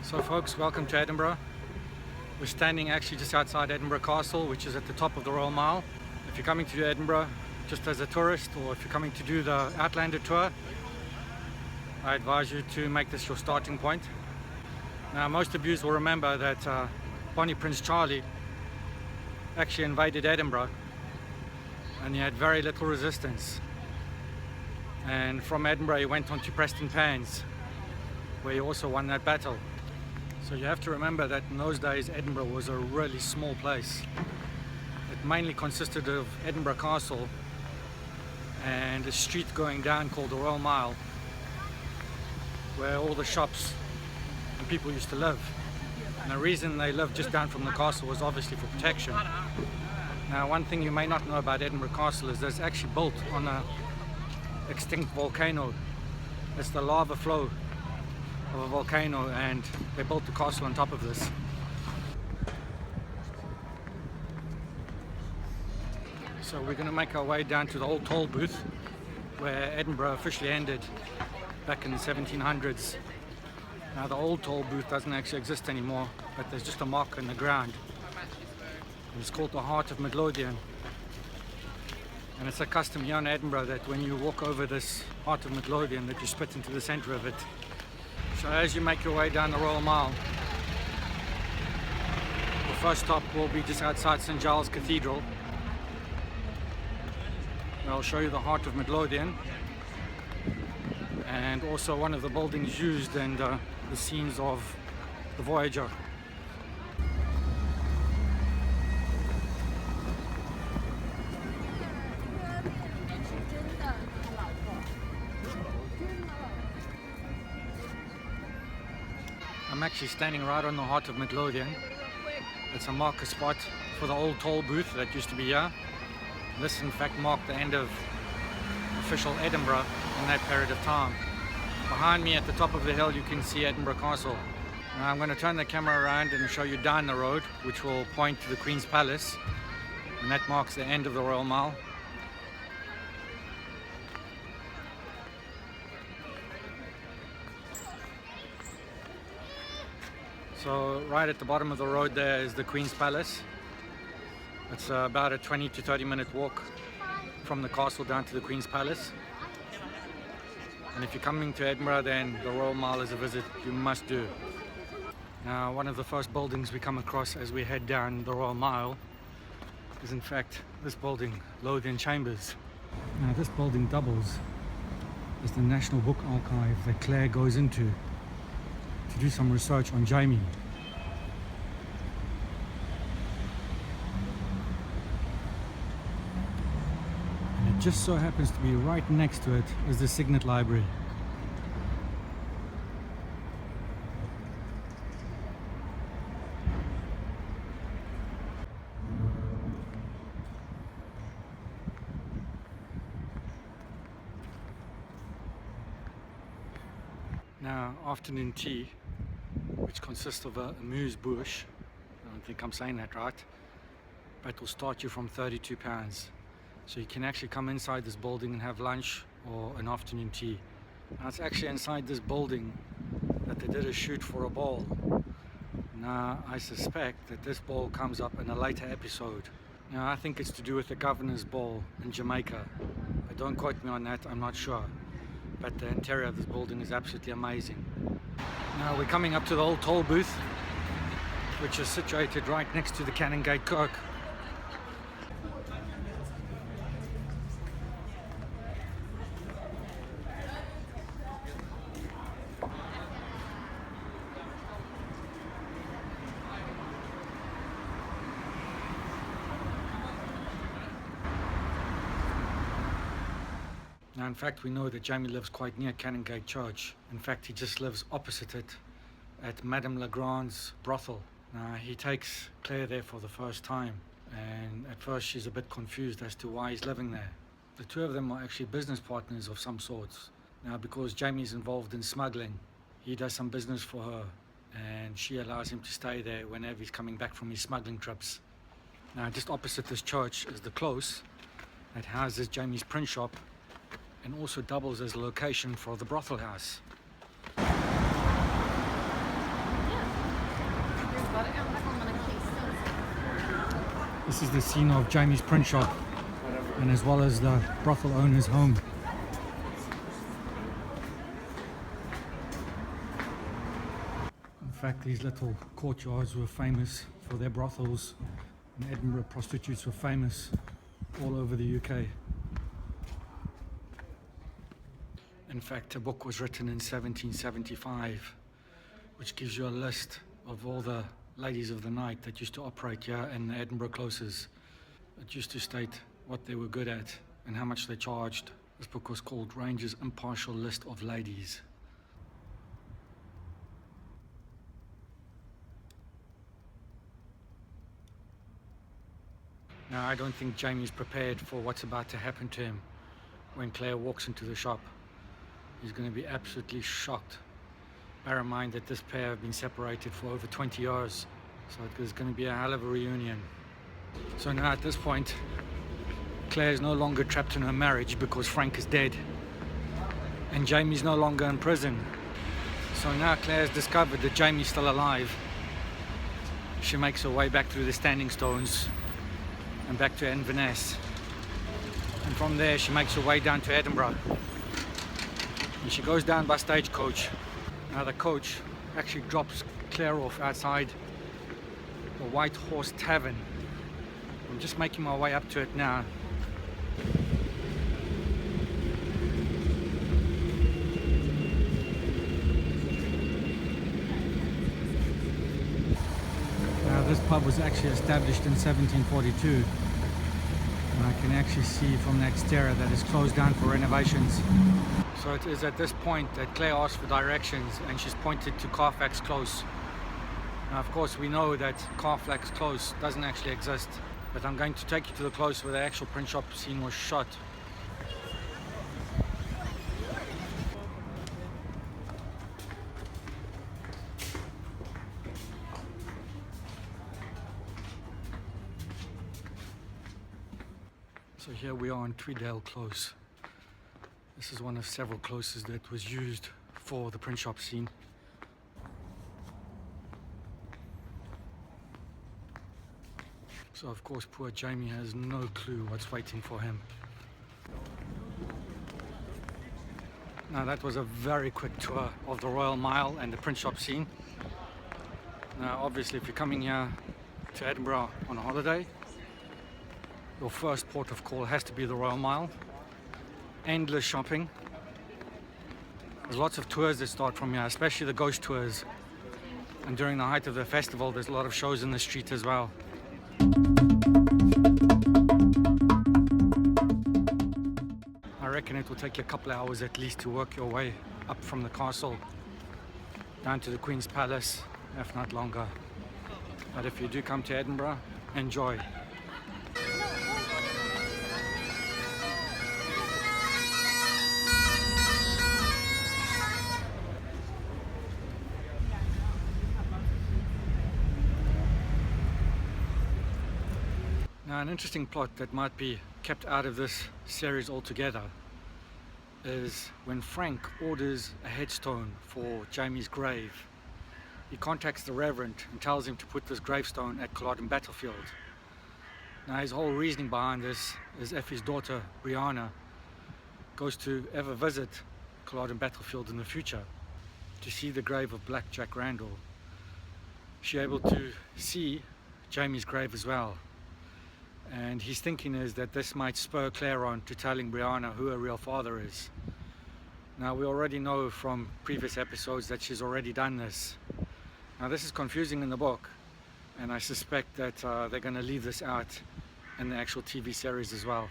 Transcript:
So folks, welcome to Edinburgh. We're standing actually just outside Edinburgh Castle, which is at the top of the Royal Mile. If you're coming to Edinburgh just as a tourist, or if you're coming to do the Outlander tour, I advise you to make this your starting point. Now, most of you will remember that Bonnie Prince Charlie actually invaded Edinburgh and he had very little resistance. And from Edinburgh he went on to Preston Pans, where he also won that battle. So you have to remember that in those days Edinburgh was a really small place. It mainly consisted of Edinburgh Castle and a street going down called the Royal Mile, where all the shops and people used to live. And the reason they lived just down from the castle was obviously for protection. Now, one thing you may not know about Edinburgh Castle is that it's actually built on an extinct volcano. It's the lava flow of a volcano, and they built the castle on top of this. So we're going to make our way down to the old toll booth where Edinburgh officially ended back in the 1700s. Now the old toll booth doesn't actually exist anymore, but there's just a mark in the ground. It's called the Heart of Midlothian. And it's a custom here in Edinburgh that when you walk over this Heart of Midlothian that you spit into the centre of it. So as you make your way down the Royal Mile, the first stop will be just outside St Giles Cathedral. I'll show you the Heart of Midlothian and also one of the buildings used in the scenes of the Voyager. I'm actually standing right on the Heart of Midlothian. It's a marker spot for the old toll booth that used to be here. This in fact marked the end of official Edinburgh in that period of time. Behind me at the top of the hill you can see Edinburgh Castle. Now I'm going to turn the camera around and show you down the road, which will point to the Queen's Palace, and that marks the end of the Royal Mile. So right at the bottom of the road there is the Queen's Palace. It's about a 20 to 30 minute walk from the castle down to the Queen's Palace. And if you're coming to Edinburgh, then the Royal Mile is a visit you must do. Now, one of the first buildings we come across as we head down the Royal Mile is in fact this building, Lothian Chambers. Now this building doubles as the National Book Archive that Claire goes into to do some research on Jamie. And it just so happens to be right next to it is the Signet Library. Now, afternoon tea, which consists of a amuse-bouche, I don't think I'm saying that right, but will start you from £32. So you can actually come inside this building and have lunch or an afternoon tea. Now it's actually inside this building that they did a shoot for a ball. Now I suspect that this ball comes up in a later episode. Now I think it's to do with the governor's ball in Jamaica, but don't quote me on that, I'm not sure. But the interior of this building is absolutely amazing. Now we're coming up to the old toll booth, which is situated right next to the Canongate Kirk. Now in fact we know that Jamie lives quite near Canongate Church. In fact he just lives opposite it at Madame Legrand's brothel. Now he takes Claire there for the first time, and at first she's a bit confused as to why he's living there. The two of them are actually business partners of some sorts. Now because Jamie's involved in smuggling, he does some business for her and she allows him to stay there whenever he's coming back from his smuggling trips. Now just opposite this church is the close that houses Jamie's print shop and also doubles as a location for the brothel house. This is the scene of Jamie's print shop, and as well as the brothel owner's home. In fact, these little courtyards were famous for their brothels, and Edinburgh prostitutes were famous all over the UK. In fact, a book was written in 1775 which gives you a list of all the ladies of the night that used to operate here in the Edinburgh closes. It used to state what they were good at and how much they charged. This book was called Ranger's Impartial List of Ladies. Now, I don't think Jamie's prepared for what's about to happen to him when Claire walks into the shop. He's going to be absolutely shocked. Bear in mind that this pair have been separated for over 20 years, so there's going to be a hell of a reunion. So now at this point, Claire is no longer trapped in her marriage because Frank is dead, and Jamie's no longer in prison. So now Claire's discovered that Jamie's still alive. She makes her way back through the standing stones and back to Inverness, and from there she makes her way down to Edinburgh, and she goes down by stagecoach. Now the coach actually drops Claire off outside the White Horse Tavern. I'm just making my way up to it now. Now this pub was actually established in 1742. And I can actually see from the exterior that it's closed down for renovations. So it is at this point that Claire asks for directions and she's pointed to Carfax Close. Now of course we know that Carfax Close doesn't actually exist, but I'm going to take you to the close where the actual print shop scene was shot. So here we are on Tweeddale Close. This is one of several closes that was used for the print shop scene. So of course poor Jamie has no clue what's waiting for him. Now that was a very quick tour of the Royal Mile and the print shop scene. Now obviously if you're coming here to Edinburgh on a holiday, your first port of call has to be the Royal Mile. Endless shopping. There's lots of tours that start from here, especially the ghost tours. And during the height of the festival, there's a lot of shows in the street as well. I reckon it will take you a couple of hours at least to work your way up from the castle down to the Queen's Palace, if not longer. But if you do come to Edinburgh, enjoy. Now, an interesting plot that might be kept out of this series altogether is when Frank orders a headstone for Jamie's grave. He contacts the Reverend and tells him to put this gravestone at Culloden Battlefield. Now his whole reasoning behind this is if his daughter Brianna goes to ever visit Culloden Battlefield in the future to see the grave of Black Jack Randall, she's able to see Jamie's grave as well. And his thinking is that this might spur Claire on to telling Brianna who her real father is. Now we already know from previous episodes that she's already done this. Now this is confusing in the book, and I suspect that they're going to leave this out in the actual TV series as well.